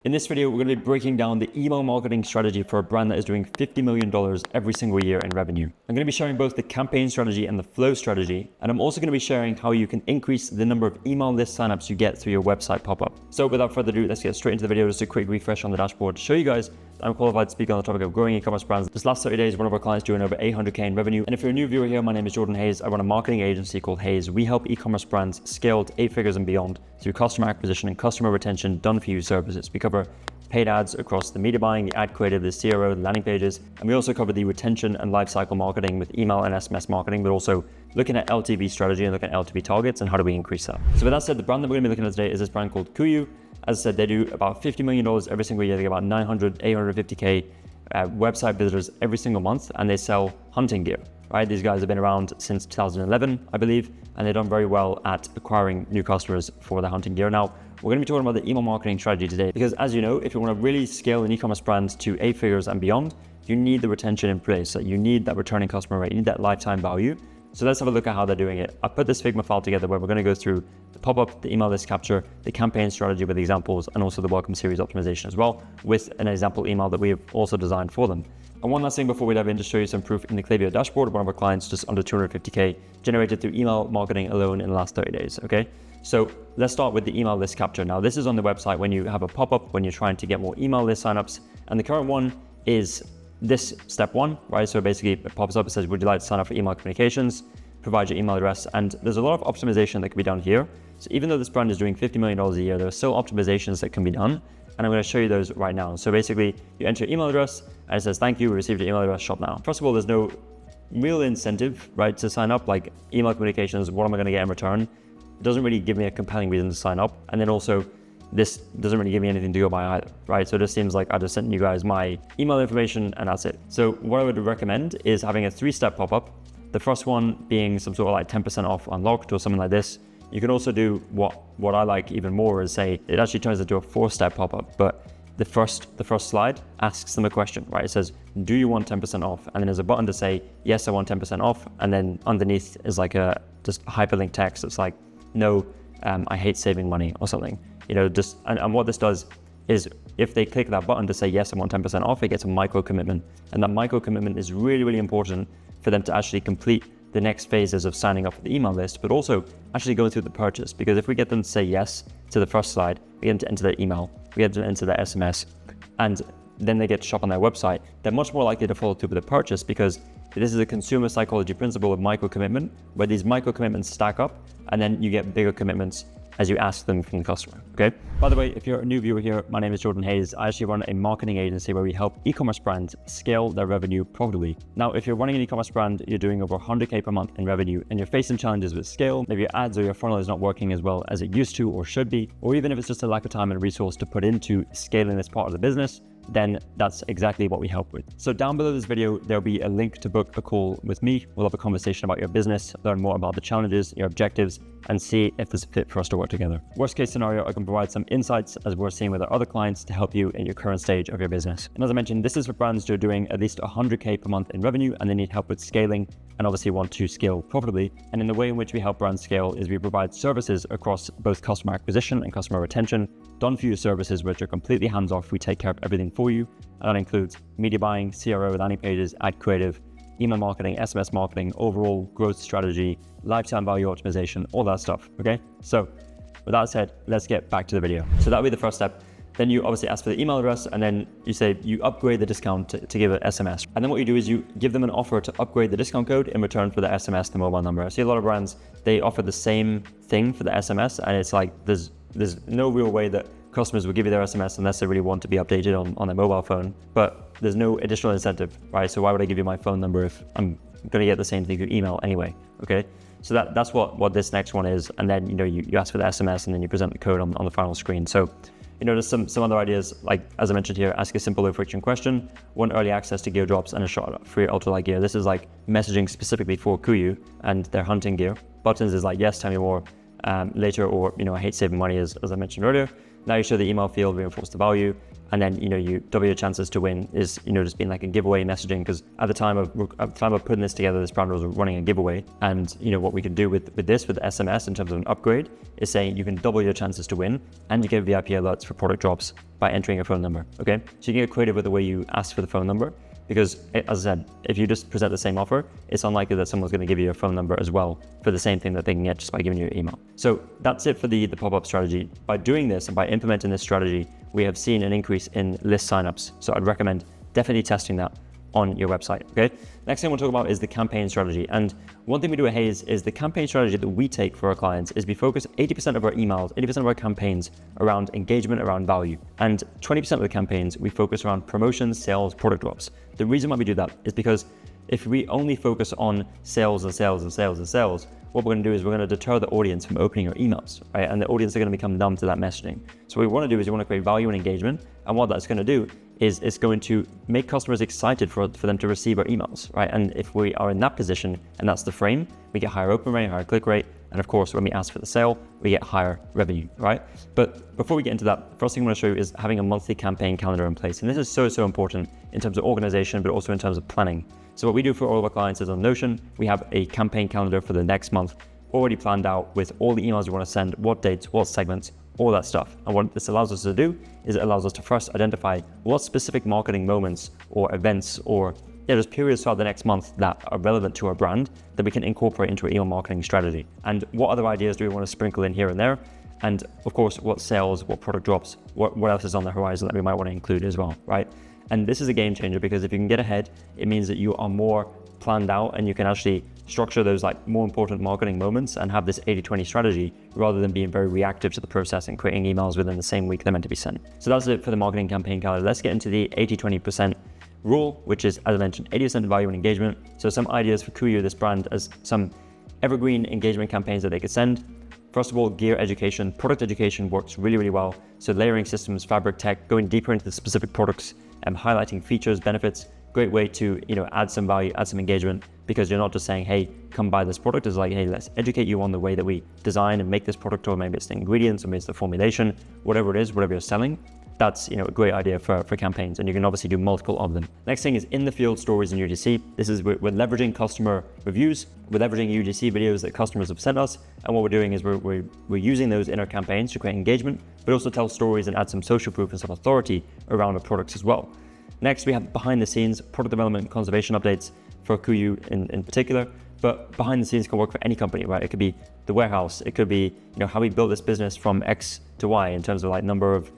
In this video, we're going to be breaking down the email marketing strategy for a brand that is doing $50 million every single year in revenue. I'm going to be sharing both the campaign strategy and the flow strategy, and I'm also going to be sharing how you can increase the number of email list signups you get through your website pop-up. So without further ado, let's get straight into the video. Just a quick refresh on the dashboard to show you guys that I'm qualified to speak on the topic of growing e-commerce brands. This last 30 days, one of our clients doing over 800K in revenue. And if you're a new viewer here, my name is Jordan Hayes. I run a marketing agency called Hayes. We help e-commerce brands scale to 8 figures and beyond through customer acquisition and customer retention done for you services. We cover paid ads across the media buying, the ad creative, the CRO, the landing pages. And we also cover the retention and lifecycle marketing with email and SMS marketing, but also looking at LTV strategy and looking at LTV targets and how do we increase that. So with that said, the brand that we're gonna be looking at today is this brand called Klaviyo. As I said, they do about $50 million every single year. They get about 900, 850K website visitors every single month, and they sell hunting gear, right? These guys have been around since 2011, I believe, and they've done very well at acquiring new customers for their hunting gear. Now, we're going to be talking about the email marketing strategy today, because as you know, if you want to really scale an e-commerce brand to 8 figures and beyond, you need the retention in place. You need that returning customer rate, you need that lifetime value. So let's have a look at how they're doing it. I put this Figma file together where we're going to go through the pop-up, the email list capture, the campaign strategy with examples, and also the welcome series optimization as well, with an example email that we have also designed for them. And one last thing before we dive in, to show you some proof in the Klaviyo dashboard. One of our clients just under 250K generated through email marketing alone in the last 30 days, okay? So let's start with the email list capture. Now this is on the website when you have a pop-up, when you're trying to get more email list signups. And the current one is this step one, right? So basically it pops up, it says, would you like to sign up for email communications? Provide your email address. And there's a lot of optimization that can be done here. So even though this brand is doing $50 million a year, there are still optimizations that can be done. And I'm going to show you those right now. So basically you enter your email address and it says, thank you, we received your email address, shop now. First of all, there's no real incentive, right, to sign up, like email communications, what am I going to get in return? It doesn't really give me a compelling reason to sign up. And then also this doesn't really give me anything to go by either, right? So it just seems like I just sent you guys my email information and that's it. So what I would recommend is having a 3-step pop-up. The first one being some sort of like 10% off unlocked or something like this. You can also do what I like even more is say, it actually turns into a 4-step pop-up, but the first slide asks them a question, right? It says, do you want 10% off? And then there's a button to say, yes, I want 10% off. And then underneath is like a just hyperlink text. It's like, no, I hate saving money or something, you know, just, and what this does is if they click that button to say, yes, I want 10% off, it gets a micro commitment. And that micro commitment is really, really important for them to actually complete the next phases of signing up for the email list, but also actually going through the purchase. Because if we get them to say yes to the first slide, we get them to enter their email, we get them to enter their SMS, and then they get to shop on their website, they're much more likely to follow through with the purchase, because this is a consumer psychology principle of micro commitment, where these micro commitments stack up and then you get bigger commitments as you ask them from the customer, okay? By the way, if you're a new viewer here, my name is Jordan Hayes. I actually run a marketing agency where we help e-commerce brands scale their revenue profitably. Now, if you're running an e-commerce brand, you're doing over 100K per month in revenue, and you're facing challenges with scale, maybe your ads or your funnel is not working as well as it used to or should be, or even if it's just a lack of time and resource to put into scaling this part of the business, then that's exactly what we help with. So down below this video, there'll be a link to book a call with me. We'll have a conversation about your business, learn more about the challenges, your objectives, and see if there's a fit for us to work together. Worst case scenario, I can provide some insights as we're seeing with our other clients to help you in your current stage of your business. And as I mentioned, this is for brands who are doing at least 100K per month in revenue and they need help with scaling and obviously want to scale profitably. And in the way in which we help brands scale is we provide services across both customer acquisition and customer retention, done for you services which are completely hands-off. We take care of everything for you. And that includes media buying, CRO, landing pages, ad creative, email marketing, SMS marketing, overall growth strategy, lifetime value optimization, all that stuff, okay? So with that said, let's get back to the video. So that'll be the first step. Then you obviously ask for the email address and then you say you upgrade the discount to give it SMS. And then what you do is you give them an offer to upgrade the discount code in return for the SMS, the mobile number. I see a lot of brands, they offer the same thing for the SMS and it's like, there's no real way that customers will give you their SMS unless they really want to be updated on their mobile phone, but there's no additional incentive, right? So why would I give you my phone number if I'm gonna get the same thing through email anyway, okay? So that's what this next one is. And then, you know, you ask for the SMS and then you present the code on the final screen. So, you know, there's some other ideas, like as I mentioned here, ask a simple low friction question, want early access to gear drops and a shot at free ultralight gear. This is like messaging specifically for Klaviyo and their hunting gear. Buttons is like, yes, tell me more later, or, you know, I hate saving money as I mentioned earlier. Now you show the email field, reinforce the value, and then you double your chances to win is just being like a giveaway messaging, because at the time of putting this together, this brand was running a giveaway, and what we could do with SMS in terms of an upgrade is saying you can double your chances to win, and you get VIP alerts for product drops by entering a phone number. Okay, so you can get creative with the way you ask for the phone number, because as I said, if you just present the same offer, it's unlikely that someone's going to give you a phone number as well for the same thing that they can get just by giving you your email. So that's it for the pop-up strategy. By doing this and by implementing this strategy, we have seen an increase in list signups. So I'd recommend definitely testing that on your website. Okay. Next thing we'll talk about is the campaign strategy. And one thing we do at Hays is the campaign strategy that we take for our clients is we focus 80% of our emails, 80% of our campaigns around engagement, around value. And 20% of the campaigns we focus around promotions, sales, product drops. The reason why we do that is because if we only focus on sales and sales and sales and sales, what we're going to do is we're going to deter the audience from opening your emails, right? And the audience are going to become numb to that messaging. So what we want to do is we want to create value and engagement. And what that's going to do is it's going to make customers excited for them to receive our emails, right? And if we are in that position and that's the frame, we get higher open rate, higher click rate. And of course, when we ask for the sale, we get higher revenue, right? But before we get into that, the first thing I want to show you is having a monthly campaign calendar in place. And this is so important in terms of organization, but also in terms of planning. So what we do for all of our clients is on Notion, we have a campaign calendar for the next month already planned out with all the emails we want to send, what dates, what segments, all that stuff. And what this allows us to do is it allows us to first identify what specific marketing moments or events or there's periods throughout the next month that are relevant to our brand that we can incorporate into our email marketing strategy. And what other ideas do we want to sprinkle in here and there? And of course, what sales, what product drops, what else is on the horizon that we might want to include as well, right? And this is a game changer because if you can get ahead, it means that you are more planned out and you can actually structure those like more important marketing moments and have this 80-20 strategy rather than being very reactive to the process and creating emails within the same week they're meant to be sent. So that's it for the marketing campaign calendar. Let's get into the 80-20% rule, which is, as I mentioned, 80% value and engagement. So some ideas for Klaviyo, this brand, as some evergreen engagement campaigns that they could send. First of all, gear education, product education works really well. So layering systems, fabric tech, going deeper into the specific products and highlighting features, benefits, great way to add some value, add some engagement, because you're not just saying, hey, come buy this product. It's like, hey, let's educate you on the way that we design and make this product, or maybe it's the ingredients, or maybe it's the formulation, whatever it is, whatever you're selling. That's a great idea for campaigns, and you can obviously do multiple of them. Next thing is in the field stories in UGC. This is we're leveraging customer reviews, we're leveraging UGC videos that customers have sent us, and what we're doing is we're using those in our campaigns to create engagement, but also tell stories and add some social proof and some authority around our products as well. Next, we have behind the scenes product development and conservation updates for Klaviyo in particular, but behind the scenes can work for any company, right? It could be the warehouse, it could be how we built this business from X to Y in terms of like number of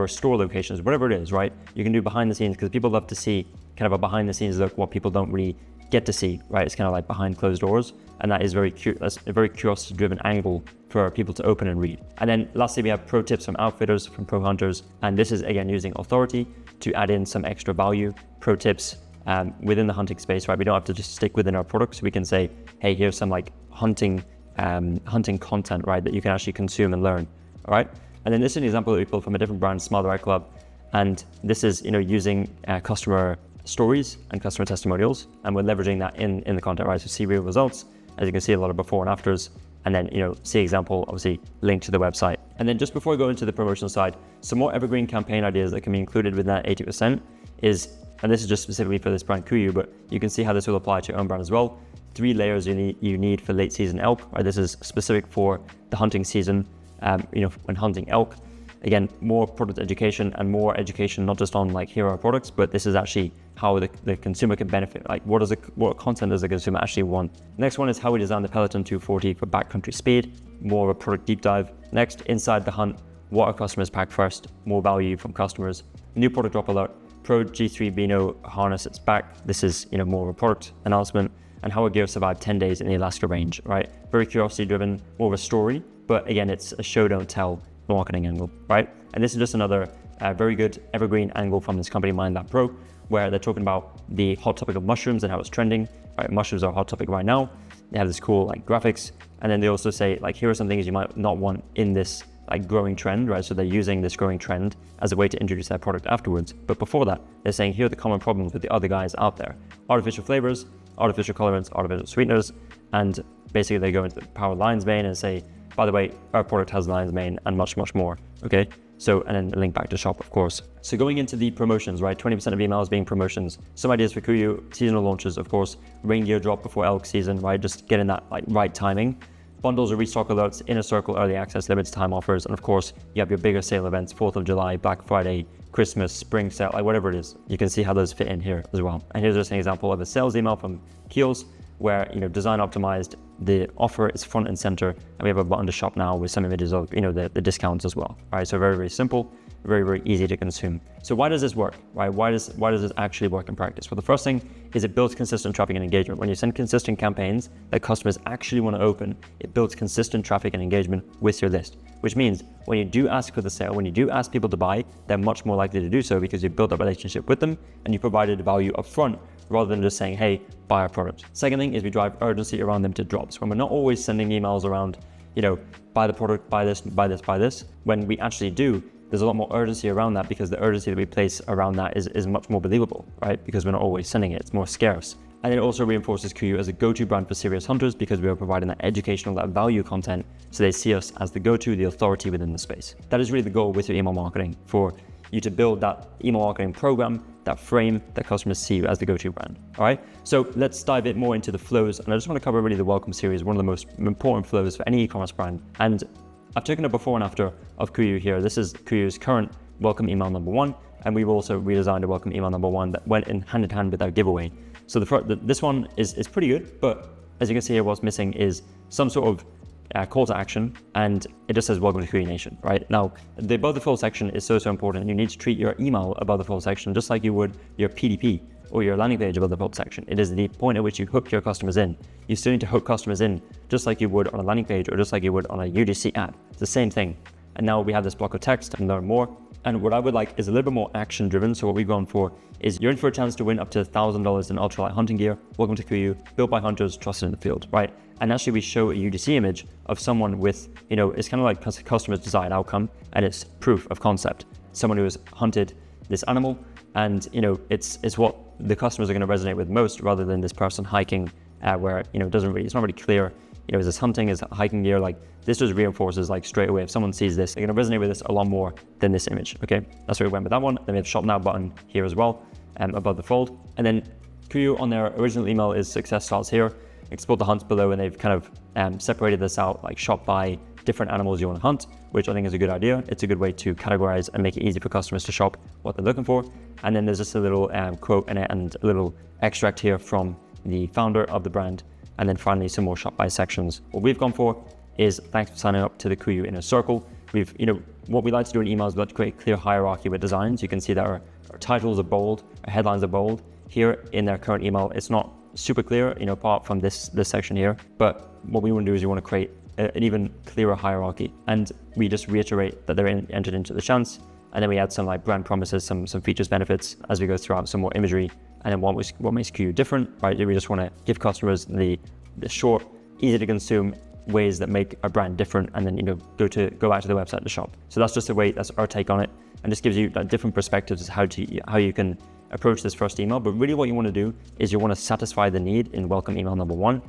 store locations, whatever it is, right? You can do behind the scenes because people love to see kind of a behind the scenes look, what people don't really get to see, right? It's kind of like behind closed doors, and that is that's a very curiosity driven angle for people to open and read. And then lastly, we have pro tips from outfitters, from pro hunters, and this is again using authority to add in some extra value, pro tips within the hunting space, right? We don't have to just stick within our products. We can say, hey, here's some like hunting content, right, that you can actually consume and learn, all right? And then this is an example that we pulled from a different brand, Smile the Right Club. And this is, using customer stories and customer testimonials. And we're leveraging that in the content, right? So see real results. As you can see, a lot of before and afters. And then, see example, obviously link to the website. And then just before we go into the promotional side, some more evergreen campaign ideas that can be included with that 80% is, and this is just specifically for this brand Klaviyo, but you can see how this will apply to your own brand as well. 3 layers you need for late season elk, right? This is specific for the hunting season. When hunting elk, again, more product education and more education, not just on like here are our products, but this is actually how the consumer can benefit. Like what content does the consumer actually want? Next one is how we design the Peloton 240 for backcountry speed, more of a product deep dive. Next, inside the hunt, what our customers pack first, more value from customers. New product drop alert, Pro G3 Beano harness, it's back. This is, more of a product announcement, and how our gear survived 10 days in the Alaska range, right? Very curiosity driven, more of a story. But again, it's a show don't tell marketing angle, right? And this is just another very good evergreen angle from this company, Mind That Pro, where they're talking about the hot topic of mushrooms and how it's trending, right? Mushrooms are a hot topic right now. They have this cool like graphics. And then they also say like, here are some things you might not want in this like growing trend, right? So they're using this growing trend as a way to introduce their product afterwards. But before that, they're saying, here are the common problems with the other guys out there. Artificial flavors, artificial colorants, artificial sweeteners. And basically they go into the power lion's mane and say, by the way, our product has lion's mane and much more, okay? So, and then a link back to shop, of course. So going into the promotions, right? 20% of emails being promotions. Some ideas for Klaviyo: seasonal launches, of course, rain gear drop before elk season, right? Just getting that like right timing. Bundles or restock alerts, inner circle, early access, limited time offers. And of course, you have your bigger sale events, 4th of July, Black Friday, Christmas, spring sale, like whatever it is. You can see how those fit in here as well. And here's just an example of a sales email from Kiehl's where, design optimized, the offer is front and center, and we have a button to shop now with some images of, the discounts as well. All right, so very, very simple, very, very easy to consume. So why does this work, right? Why does this actually work in practice? Well, the first thing is it builds consistent traffic and engagement. When you send consistent campaigns that customers actually want to open, it builds consistent traffic and engagement with your list, which means when you do ask for the sale, when you do ask people to buy, they're much more likely to do so because you've built a relationship with them and you provided value up front rather than just saying, hey, buy our product. Second thing is we drive urgency around them to drops. When we're not always sending emails around, buy the product, buy this, buy this, buy this. When we actually do, there's a lot more urgency around that because the urgency that we place around that is much more believable, right? Because we're not always sending it, it's more scarce. And it also reinforces Klaviyo as a go-to brand for serious hunters because we are providing that educational, that value content, so they see us as the go-to, the authority within the space. That is really the goal with your email marketing, for you to build that email marketing program, that frame that customers see you as the go-to brand. All right, so let's dive a bit more into the flows. And I just want to cover really the welcome series, one of the most important flows for any e-commerce brand. And I've taken a before and after of Klaviyo here. This is Klaviyo's current welcome email number 1. And we've also redesigned a welcome email number 1 that went in hand with our giveaway. So this one is pretty good, but as you can see here, what's missing is some sort of call to action, and it just says welcome to Klaviyo Nation, right? Now, the above the fold section is so important. You need to treat your email above the fold section just like you would your PDP or your landing page above the fold section. It is the point at which you hook your customers in. You still need to hook customers in just like you would on a landing page or just like you would on a UGC ad. It's the same thing. And now we have this block of text and learn more. And what I would like is a little bit more action driven. So what we've gone for is you're in for a chance to win up to $1,000 in ultralight hunting gear. Welcome to Klaviyo, built by hunters, trusted in the field, right? And actually we show a UGC image of someone with, it's kind of like customer's desired outcome, and it's proof of concept. Someone who has hunted this animal, and it's what the customers are going to resonate with most, rather than this person hiking where it's not really clear. Is this hunting, is hiking gear? Like this just reinforces like straight away, if someone sees this, they're going to resonate with this a lot more than this image. Okay, that's where we went with that one. Then we have shop now button here as well, above the fold. And then Klaviyo on their original email is success starts here. Explore the hunts below, and they've kind of separated this out, like shop by different animals you want to hunt, which I think is a good idea. It's a good way to categorize and make it easy for customers to shop what they're looking for. And then there's just a little quote in it and a little extract here from the founder of the brand. And then finally, some more shop by sections. What we've gone for is thanks for signing up to the Klaviyo Inner Circle. We've, what we like to do in emails is we like to create clear hierarchy with designs. You can see that our titles are bold, our headlines are bold. Here in their current email, it's not super clear, apart from this section here. But what we want to do is we want to create an even clearer hierarchy. And we just reiterate that they're entered into the chance. And then we add some like brand promises, some features, benefits as we go throughout, some more imagery. And then what makes Klaviyo different, right? We just want to give customers the short, easy to consume ways that make a brand different, and then go back to the website to shop. So that's just a way, that's our take on it, and just gives you like different perspectives as how you can approach this first email. But really what you want to do is you want to satisfy the need in welcome email number 1.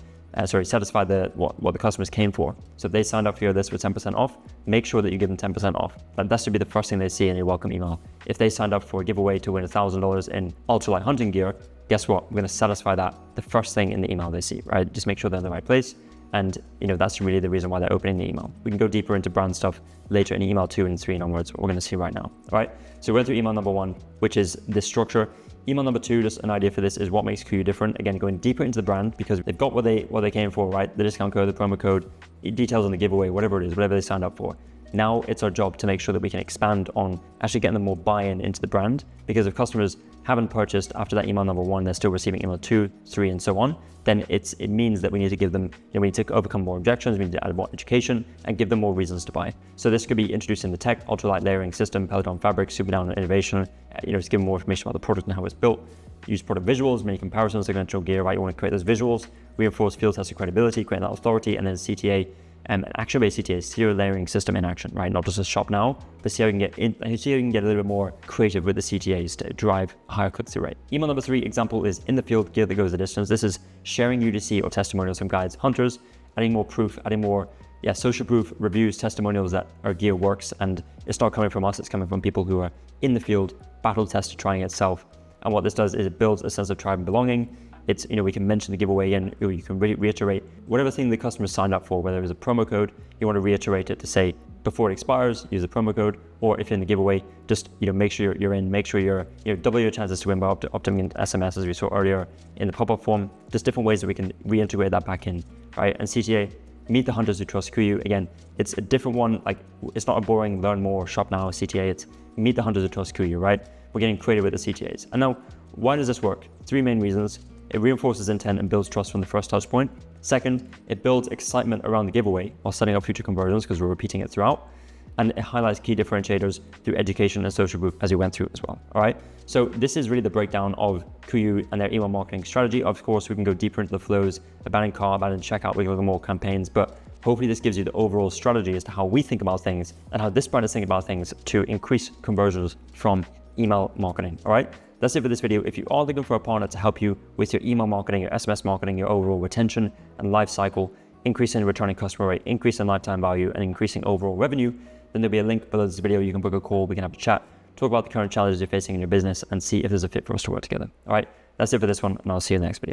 Satisfy what the customers came for. So if they signed up for this with 10% off, make sure that you give them 10% off. That should be the first thing they see in your welcome email. If they signed up for a giveaway to win $1,000 in ultralight hunting gear, guess what? We're going to satisfy that the first thing in the email they see, right? Just make sure they're in the right place. And that's really the reason why they're opening the email. We can go deeper into brand stuff later in email 2 and 3 and onwards, what we're going to see right now. All right. So we went through email number 1, which is this structure. Email number 2, just an idea for this, is what makes Klaviyo different. Again, going deeper into the brand because they've got what they came for, right? The discount code, the promo code, details on the giveaway, whatever it is, whatever they signed up for. Now it's our job to make sure that we can expand on actually getting them more buy-in into the brand, because if customers haven't purchased after that email number 1, they're still receiving email 2, 3, and so on, then it means that we need to give them, we need to overcome more objections, we need to add more education and give them more reasons to buy. So this could be introducing the tech, ultralight layering system, Peloton fabric, super down on innovation, just give them more information about the product and how it's built. Use product visuals, many comparisons, sequential gear, right? You want to create those visuals, reinforce field tested credibility, create that authority, and then CTA, an action-based CTA, serial layering system in action, right? Not just a shop now, but see how you can get a little bit more creative with the CTAs to drive higher click-through rate. Email number 3 example is in the field gear that goes the distance. This is sharing UGC or testimonials from guides, hunters, adding more proof, adding more social proof, reviews, testimonials that our gear works, and it's not coming from us, it's coming from people who are in the field, battle tested, trying it itself. And what this does is it builds a sense of tribe and belonging. It's, we can mention the giveaway and you can reiterate whatever thing the customer signed up for, whether it was a promo code, you want to reiterate it to say, before it expires, use the promo code, or if in the giveaway, just make sure you're in, make sure you're double your chances to win by opting SMS, as we saw earlier in the pop-up form. There's different ways that we can reintegrate that back in, right? And CTA, meet the hunters who trust Klaviyo. Again, it's a different one. Like, it's not a boring learn more, shop now CTA. It's meet the hunters who trust Klaviyo, right? We're getting creative with the CTAs. And now, why does this work? 3 main reasons. It reinforces intent and builds trust from the first touch point. Second, it builds excitement around the giveaway while setting up future conversions because we're repeating it throughout. And it highlights key differentiators through education and social proof as we went through as well, all right? So this is really the breakdown of Klaviyo and their email marketing strategy. Of course, we can go deeper into the flows, abandoned cart, abandoned checkout, we can look at more campaigns, but hopefully this gives you the overall strategy as to how we think about things and how this brand is thinking about things to increase conversions from email marketing, all right? That's it for this video. If you are looking for a partner to help you with your email marketing, your SMS marketing, your overall retention and life cycle, increasing returning customer rate, increasing lifetime value, and increasing overall revenue, then there'll be a link below this video. You can book a call, we can have a chat, talk about the current challenges you're facing in your business, and see if there's a fit for us to work together. All right, that's it for this one, and I'll see you in the next video.